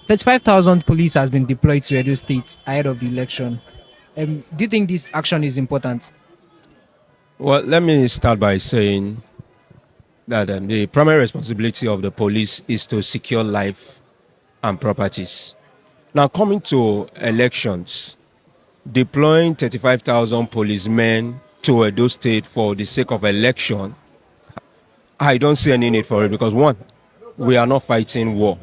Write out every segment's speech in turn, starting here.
35,000 police has been deployed to Edo State ahead of the election. Do you think this action is important? Well, let me start by saying that the primary responsibility of the police is to secure life and properties. Now, coming to elections, deploying 35,000 policemen to Edo State for the sake of election, I don't see any need for it because, one, we are not fighting war.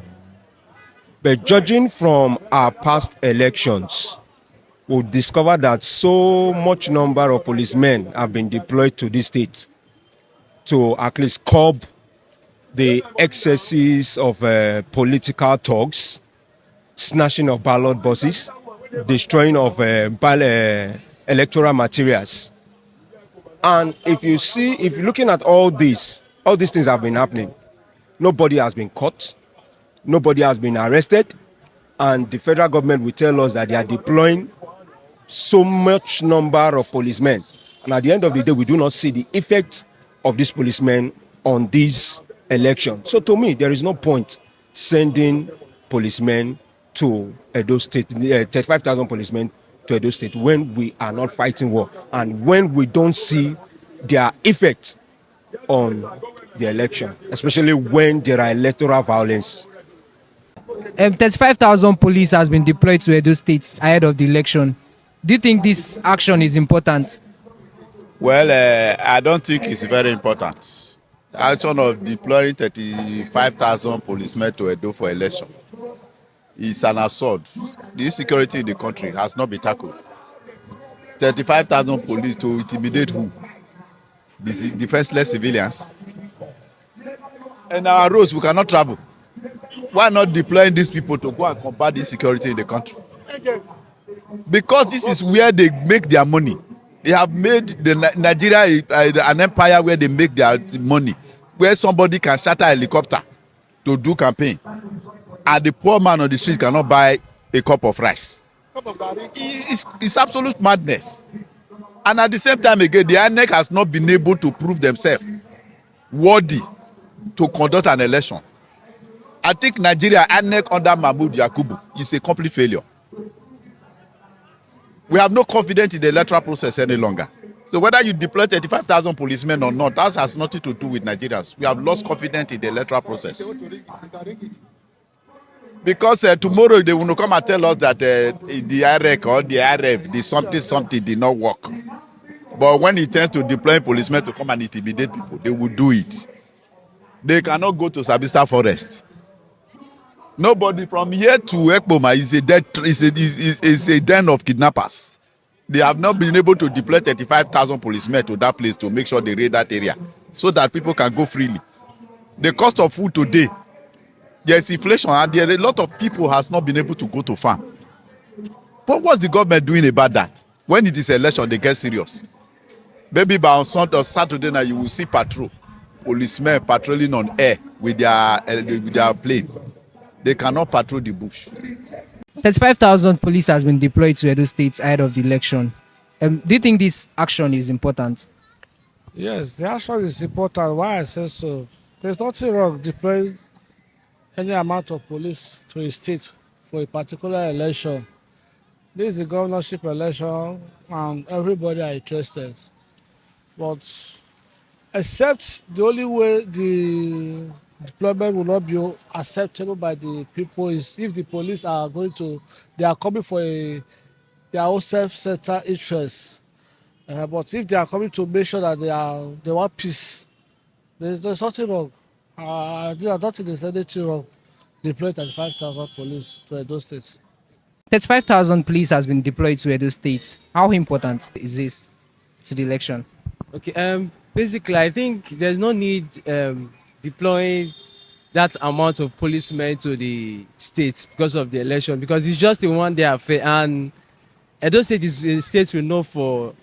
But judging from our past elections, we'll discover that so much number of policemen have been deployed to this state to at least curb the excesses of political talks, snatching of ballot boxes, destroying of electoral materials. And if you're looking at all these things have been happening. Nobody has been caught, nobody has been arrested, and the federal government will tell us that they are deploying so much number of policemen. And at the end of the day, we do not see the effect of these policemen on this election. So to me, there is no point sending policemen to Edo State, 35,000 policemen to Edo State when we are not fighting war and when we don't see their effect on the election, especially when there are electoral violence. 35,000 police has been deployed to Edo State ahead of the election. Do you think this action is important? Well, I don't think it's very important. The action of deploying 35,000 policemen to Edo for election is an assault. The insecurity in the country has not been tackled. 35,000 police to intimidate who? The defenseless civilians. And our roads, we cannot travel. Why not deploying these people to go and combat the insecurity in the country? Because this is where they make their money. They have made Nigeria an empire where they make their money, where somebody can charter a helicopter to do campaign, and the poor man on the street cannot buy a cup of rice. It's absolute madness. And at the same time again, the INEC has not been able to prove themselves worthy to conduct an election. I think Nigeria INEC under Mahmoud Yakubu is a complete failure. We have no confidence in the electoral process any longer. So whether you deploy 35,000 policemen or not, that has nothing to do with Nigerians. We have lost confidence in the electoral process. Because tomorrow they will come and tell us that the IREC or the IRF, the something did not work. But when it turns to deploying policemen to come and intimidate people, they will do it. They cannot go to Sabista Forest. Nobody from here to Ekpoma is a den of kidnappers. They have not been able to deploy 35,000 policemen to that place to make sure they raid that area so that people can go freely. The cost of food today, there's inflation and there are a lot of people has not been able to go to farm. But what's the government doing about that? When it is election, they get serious. Maybe by on Sunday or Saturday night, you will see policemen patrolling on air with their plane. They cannot patrol the bush. 35,000 police has been deployed to Edo State ahead of the election. Do you think this action is important? Yes, the action is important. Why I say so? There's nothing wrong deploying any amount of police to a state for a particular election. This is the governorship election and everybody are interested. But except the only way the deployment will not be acceptable by the people is if the police are they are coming for their own self-centered interests. But if they are coming to make sure that they want peace, there's nothing wrong. I don't think there's anything wrong deploying 35,000 police to Edo State. 35,000 police has been deployed to Edo State. How important is this to the election? Okay, basically, I think there's no need deploying that amount of policemen to the state because of the election, because it's just a one-day affair. And Edo State is a state we know for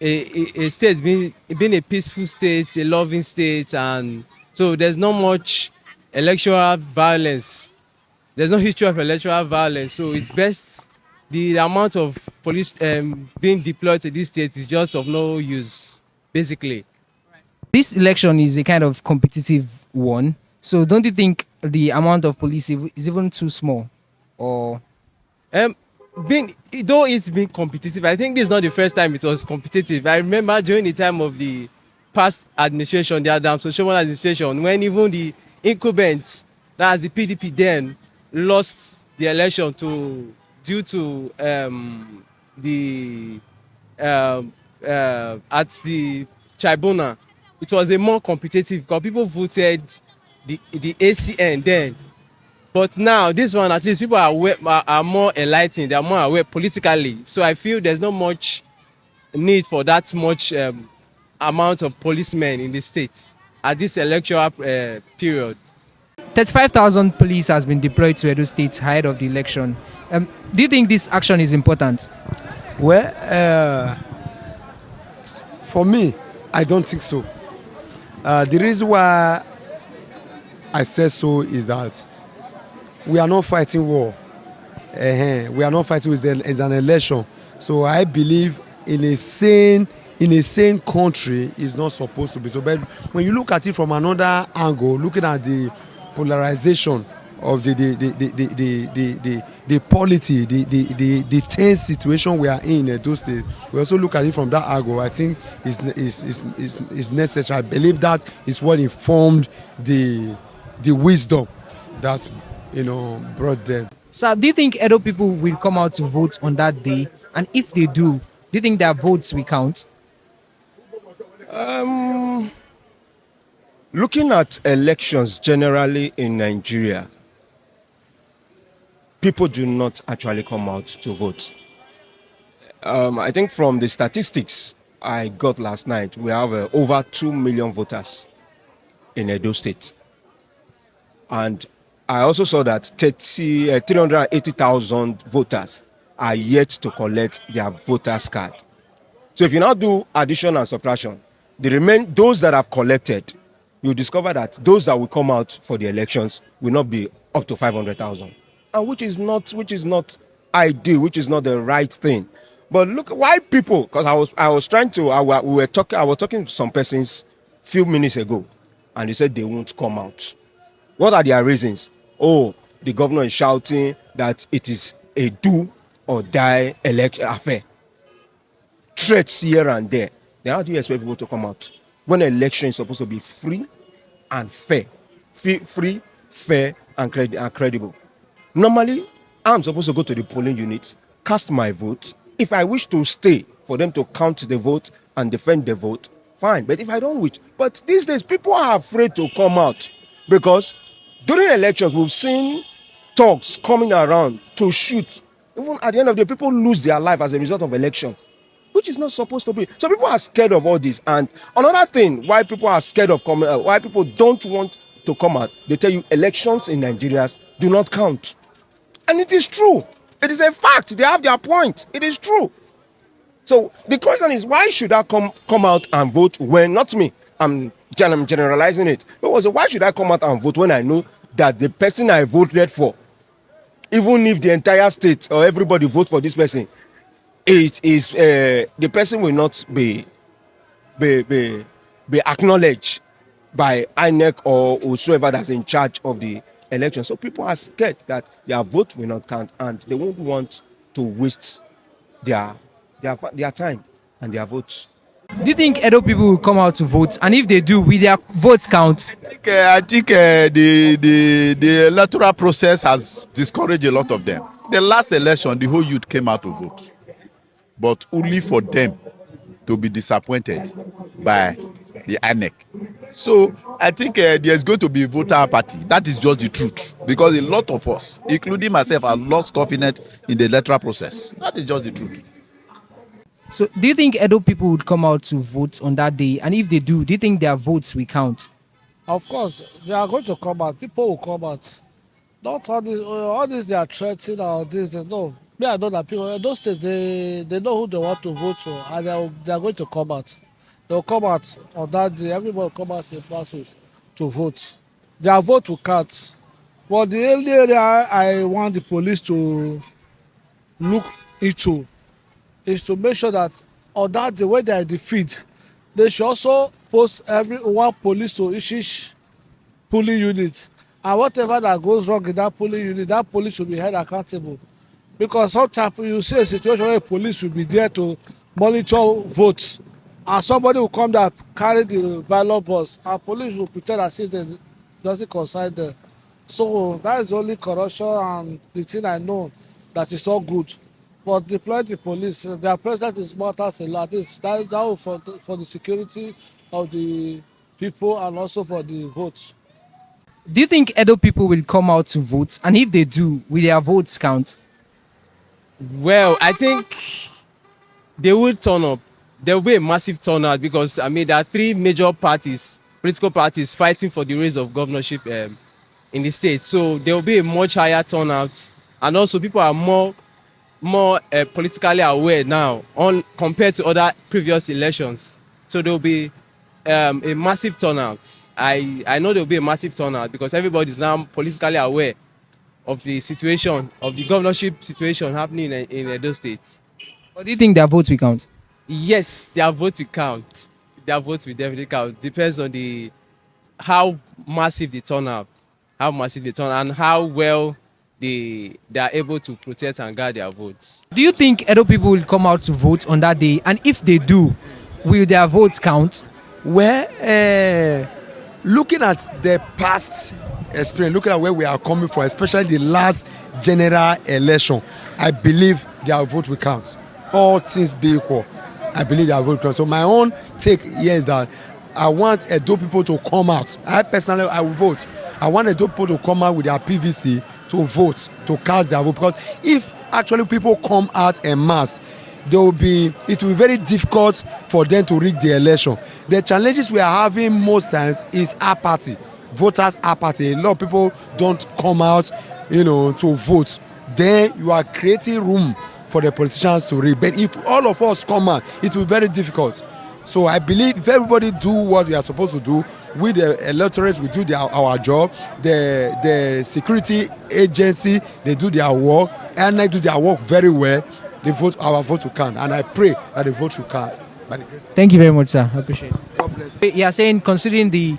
a state being a peaceful state, a loving state, and so there's not much electoral violence. There's no history of electoral violence, so it's best the amount of police being deployed to this state is just of no use, basically. This election is a kind of competitive one, so don't you think the amount of police is even too small? or Um, being though it's been competitive, I think this is not the first time it was competitive. I remember during the time of the past administration, the Adam Social administration, when even the incumbents, that's the PDP then, lost the election to due to the at the tribunal. It was a more competitive because people voted the ACN then. But now this one, at least people are aware, are more enlightened. They are more aware politically. So I feel there's not much need for that much amount of policemen in the states at this electoral period. 35,000 police has been deployed to Edo State ahead of the election. Do you think this action is important? Well, for me, I don't think so. The reason why I say so is that we are not fighting war. We are not fighting. It's an election. So I believe in a sane country is not supposed to be so. But when you look at it from another angle, looking at the polarization of the polity, the tense situation we are in Edo State, we also look at it from that angle. I think is necessary. I believe that is what informed the wisdom that brought them. So, do you think Edo people will come out to vote on that day? And if they do you think their votes will count? Looking at elections generally in Nigeria, people do not actually come out to vote. I think from the statistics I got last night, we have over 2 million voters in Edo State. And I also saw that 380,000 voters are yet to collect their voters card. So if you now do addition and subtraction, those that have collected, you discover that those that will come out for the elections will not be up to 500,000, and which is not ideal, which is not the right thing. But look, why people? Because I was talking to some persons few minutes ago, and they said they won't come out. What are their reasons? Oh, the governor is shouting that it is a do or die election affair. Threats here and there. Then how do you expect people to come out when an election is supposed to be free and fair? Free, fair, and credible. Normally, I'm supposed to go to the polling unit, cast my vote. If I wish to stay for them to count the vote and defend the vote, fine. But if I don't wish, but these days people are afraid to come out because during elections we've seen thugs coming around to shoot. Even at the end of the day, people lose their life as a result of election, which is not supposed to be. So people are scared of all this. And another thing why people are scared of coming out, why people don't want to come out, they tell you elections in Nigeria do not count. And it is true. It is a fact. They have their point. It is true. So the question is, why should I come out and vote when, not me, I'm generalizing it. But also, why should I come out and vote when I know that the person I voted for, even if the entire state or everybody vote for this person, it is the person will not be acknowledged by INEC or whosoever that's in charge of the election. So people are scared that their vote will not count, and they won't want to waste their time and their votes. Do you think Edo people will come out to vote? And if they do, will their votes count? I think the electoral process has discouraged a lot of them. The last election, the whole youth came out to vote, but only for them to be disappointed by the INEC. So I think there's going to be a voter apathy. That is just the truth, because a lot of us, including myself, have lost confidence in the electoral process. That is just the truth. So, do you think Edo people would come out to vote on that day? And if they do you think their votes will count? Of course, they are going to come out. People will come out. Not all this they are threatening or this. No, me I know that people. Those states they know who they want to vote for, and they are going to come out. They will come out on that day. Everybody will come out in masses to vote. Their vote will count. But the only area I want the police to look into is to make sure that on that day when they are in the field, they should also post every one police to each polling unit, And whatever that goes wrong in that polling unit, that police should be held accountable. Because sometimes you see a situation where police should be there to monitor votes, and somebody will come there carry the ballot box, and police will pretend as if they doesn't concern them. So that is only corruption and the thing I know that is not good. But deploy the police, their presence is matters a lot. That will for the security of the people and also for the votes. Do you think Edo people will come out to vote? And if they do, will their votes count? Well, I think they will turn up. There will be a massive turnout because I mean there are three major parties, political parties fighting for the race of governorship in the state. So there will be a much higher turnout, and also people are more politically aware now on compared to other previous elections. So there will be a massive turnout. I know there will be a massive turnout because everybody is now politically aware of the situation of the governorship situation happening in Edo State. Or do you think their votes will count? Yes, their vote will count. Their vote will definitely count. Depends on the how massive the turnout, and how well they are able to protect and guard their votes. Do you think Edo people will come out to vote on that day? And if they do, will their votes count? Well, looking at the past experience, looking at where we are coming from, especially the last general election, I believe their vote will count. All things being equal, I believe their vote will count. So my own take here is that I want Edo people to come out. I personally, I will vote. I want Edo people to come out with their PVC to vote, to cast their vote. Because if actually people come out en masse, it will be very difficult for them to rig the election. The challenges we are having most times is apathy, voters apathy. A lot of people don't come out, to vote. Then you are creating room for the politicians to rig. But if all of us come out, it will be very difficult. So I believe if everybody do what we are supposed to do, we the electorate we do our job, the security agency they do their work, and they do their work very well, our vote will count, and I pray that the vote will count. Thank you very much, sir. I appreciate it. God bless you. You are saying considering the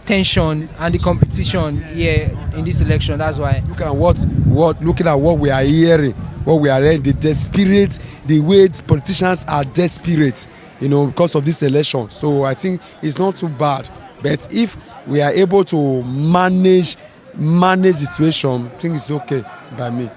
tension and the competition here in this election, that's why. Looking at what we are hearing, the desperate, the way politicians are desperate, because of this election. So I think it's not too bad. But if we are able to manage the situation, I think it's okay by me.